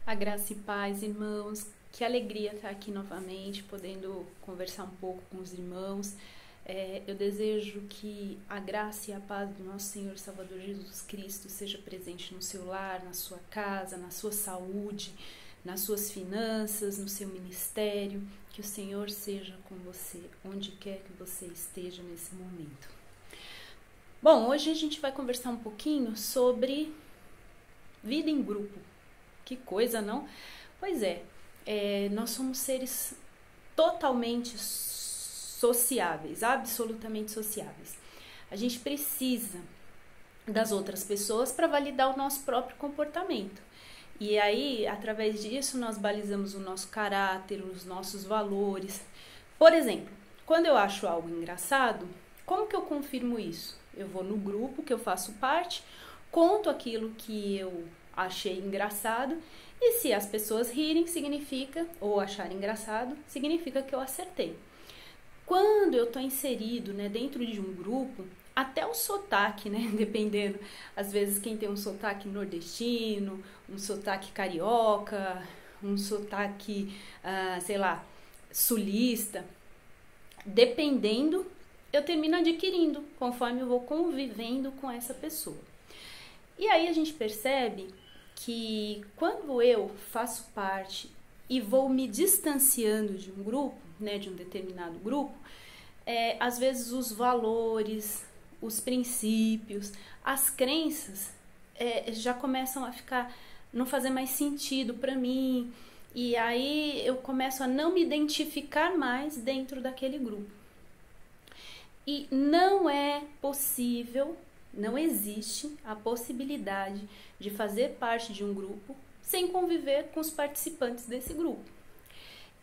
A graça e paz, irmãos. Que alegria estar aqui novamente, podendo conversar um pouco com os irmãos. Eu desejo que a graça e a paz do nosso Senhor e Salvador Jesus Cristo seja presente no seu lar, na sua casa, na sua saúde, nas suas finanças, no seu ministério. Que o Senhor seja com você, onde quer que você esteja nesse momento. Bom, hoje a gente vai conversar um pouquinho sobre vida em grupo. Que coisa, não? Pois é, nós somos seres totalmente sociáveis, absolutamente sociáveis. A gente precisa das outras pessoas para validar o nosso próprio comportamento. E aí, através disso, nós balizamos o nosso caráter, os nossos valores. Por exemplo, quando eu acho algo engraçado, como que eu confirmo isso? Eu vou no grupo que eu faço parte, conto aquilo que eu achei engraçado, e se as pessoas rirem, significa, ou acharem engraçado, significa que eu acertei. Quando eu estou inserido, dentro de um grupo, até o sotaque, dependendo, às vezes quem tem um sotaque nordestino, um sotaque carioca, um sotaque, sulista, dependendo, eu termino adquirindo, conforme eu vou convivendo com essa pessoa. E aí a gente percebe que quando eu faço parte e vou me distanciando de um grupo, de um determinado grupo, às vezes os valores, os princípios, as crenças já começam a não fazer mais sentido para mim, e aí eu começo a não me identificar mais dentro daquele grupo. E não é possível, não existe a possibilidade de fazer parte de um grupo sem conviver com os participantes desse grupo.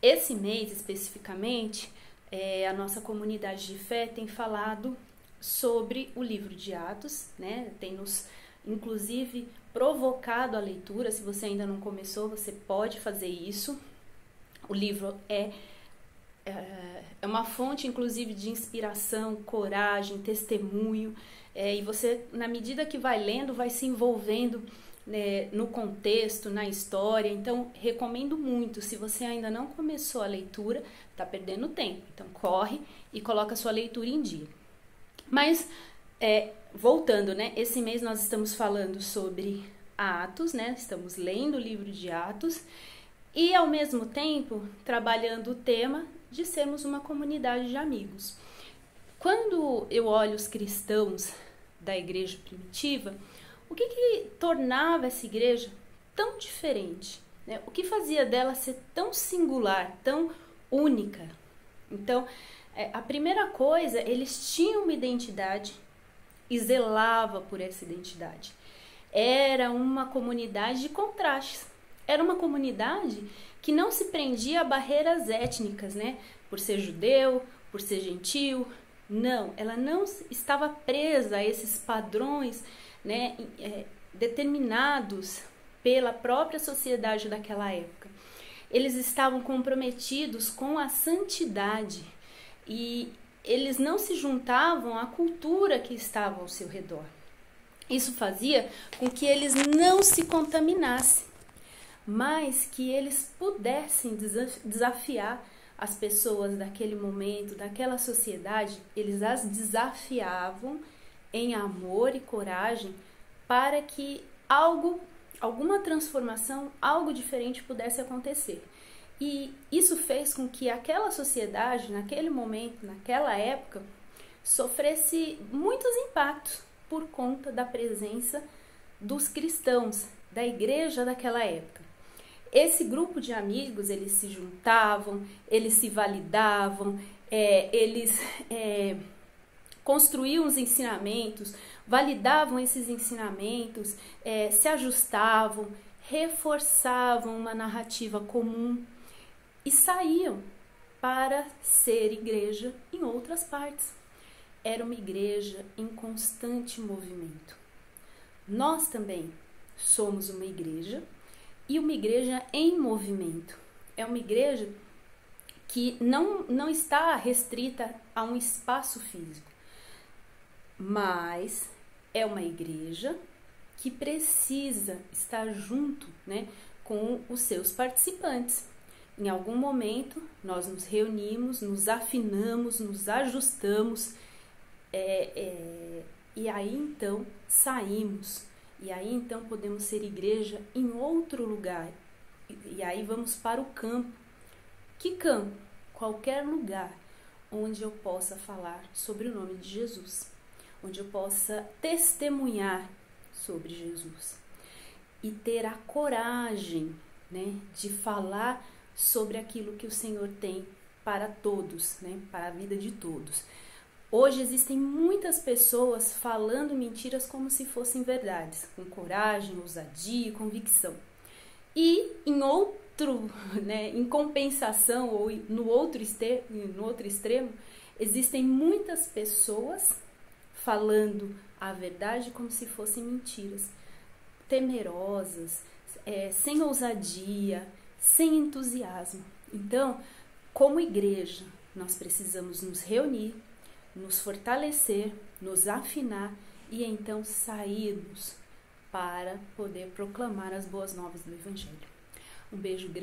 Esse mês, especificamente, a nossa comunidade de fé tem falado sobre o livro de Atos, tem nos, inclusive, provocado a leitura. Se você ainda não começou, você pode fazer isso. O livro é uma fonte, inclusive, de inspiração, coragem, testemunho, e você, na medida que vai lendo, vai se envolvendo no contexto, na história. Então, recomendo muito. Se você ainda não começou a leitura, está perdendo tempo. Então, corre e coloca a sua leitura em dia. Mas, voltando, esse mês nós estamos falando sobre Atos, estamos lendo o livro de Atos e, ao mesmo tempo, trabalhando o tema de sermos uma comunidade de amigos. Quando eu olho os cristãos da igreja primitiva, o que tornava essa igreja tão diferente? O que fazia dela ser tão singular, tão única? Então, a primeira coisa, eles tinham uma identidade e zelava por essa identidade. Era uma comunidade de contrastes. Era uma comunidade que não se prendia a barreiras étnicas, por ser judeu, por ser gentil. Não, ela não estava presa a esses padrões, determinados pela própria sociedade daquela época. Eles estavam comprometidos com a santidade e eles não se juntavam à cultura que estava ao seu redor. Isso fazia com que eles não se contaminassem, mas que eles pudessem desafiar as pessoas daquele momento, daquela sociedade. Eles as desafiavam em amor e coragem para que alguma transformação, algo diferente pudesse acontecer. E isso fez com que aquela sociedade, naquele momento, naquela época, sofresse muitos impactos por conta da presença dos cristãos, da igreja daquela época. Esse grupo de amigos, eles se juntavam, eles se validavam, eles construíam os ensinamentos, validavam esses ensinamentos, se ajustavam, reforçavam uma narrativa comum e saíam para ser igreja em outras partes. Era uma igreja em constante movimento. Nós também somos uma igreja, e uma igreja em movimento. É uma igreja que não está restrita a um espaço físico, mas é uma igreja que precisa estar junto, com os seus participantes. Em algum momento, nós nos reunimos, nos afinamos, nos ajustamos, e aí então saímos, e aí então podemos ser igreja em outro lugar, e aí vamos para o campo. Que campo? Qualquer lugar onde eu possa falar sobre o nome de Jesus, onde eu possa testemunhar sobre Jesus e ter a coragem, né, de falar sobre aquilo que o Senhor tem para todos, né, para a vida de todos. Hoje existem muitas pessoas falando mentiras como se fossem verdades, com coragem, ousadia e convicção. E em compensação, ou no outro extremo, existem muitas pessoas falando a verdade como se fossem mentiras, temerosas, sem ousadia, sem entusiasmo. Então, como igreja, nós precisamos nos reunir, nos fortalecer, nos afinar e então sairmos para poder proclamar as boas novas do Evangelho. Um beijo grande.